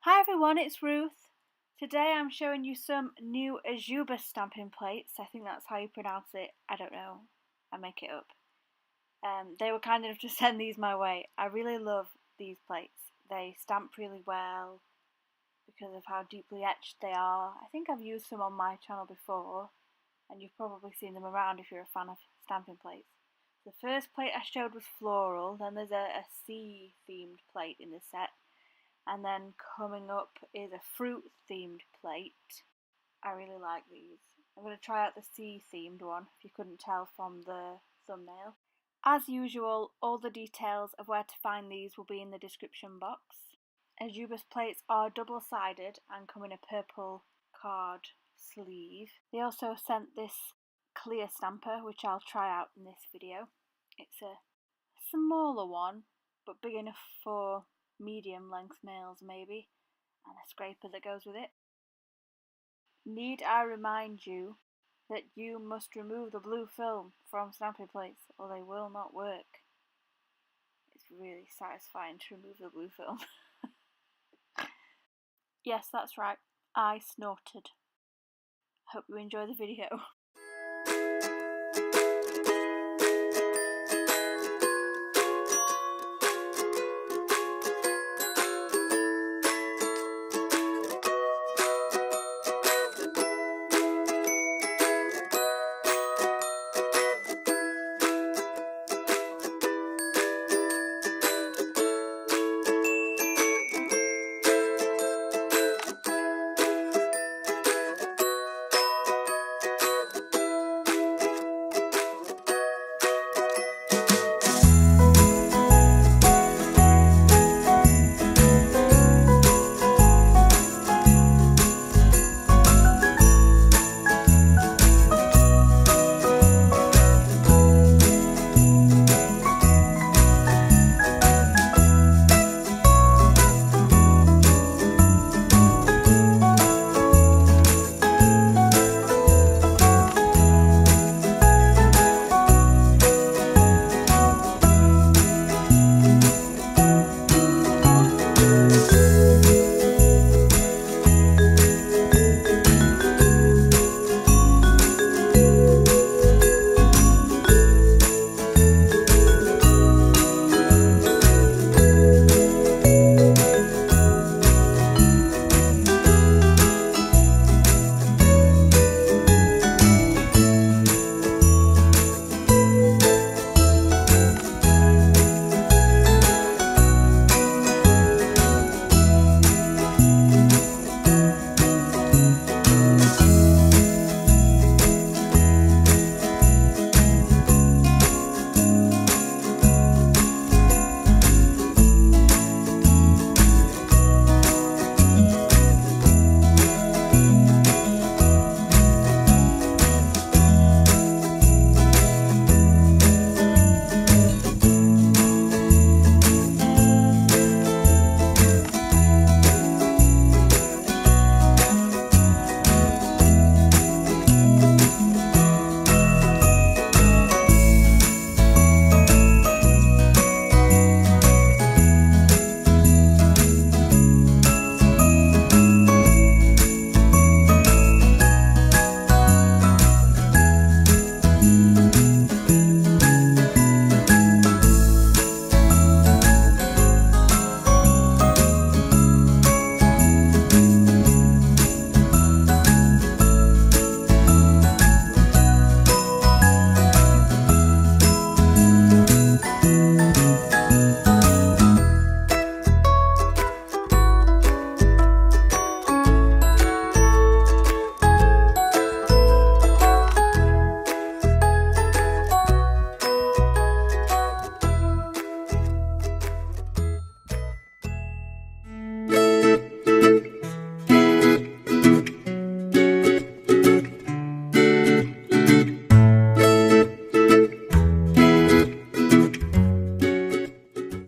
Hi everyone, it's Ruth. Today I'm showing you some new Ejiubas stamping plates. I think that's how you pronounce it. I don't know. I make it up. They were kind enough to send these my way. I really love these plates. They stamp really well because of how deeply etched they are. I think I've used some on my channel before, and you've probably seen them around if you're a fan of stamping plates. The first plate I showed was floral, then there's a sea themed plate in this set. And then coming up is a fruit themed plate. I really like these. I'm going to try out the sea themed one, if you couldn't tell from the thumbnail. As usual, all the details of where to find these will be in the description box. Ejiubas plates are double-sided and come in a purple card sleeve. They also sent this clear stamper, which I'll try out in this video. It's a smaller one, but big enough for medium length nails maybe, and a scraper that goes with it. Need I remind you that you must remove the blue film from stamping plates or they will not work. It's really satisfying to remove the blue film. Yes, that's right, I snorted. Hope you enjoy the video.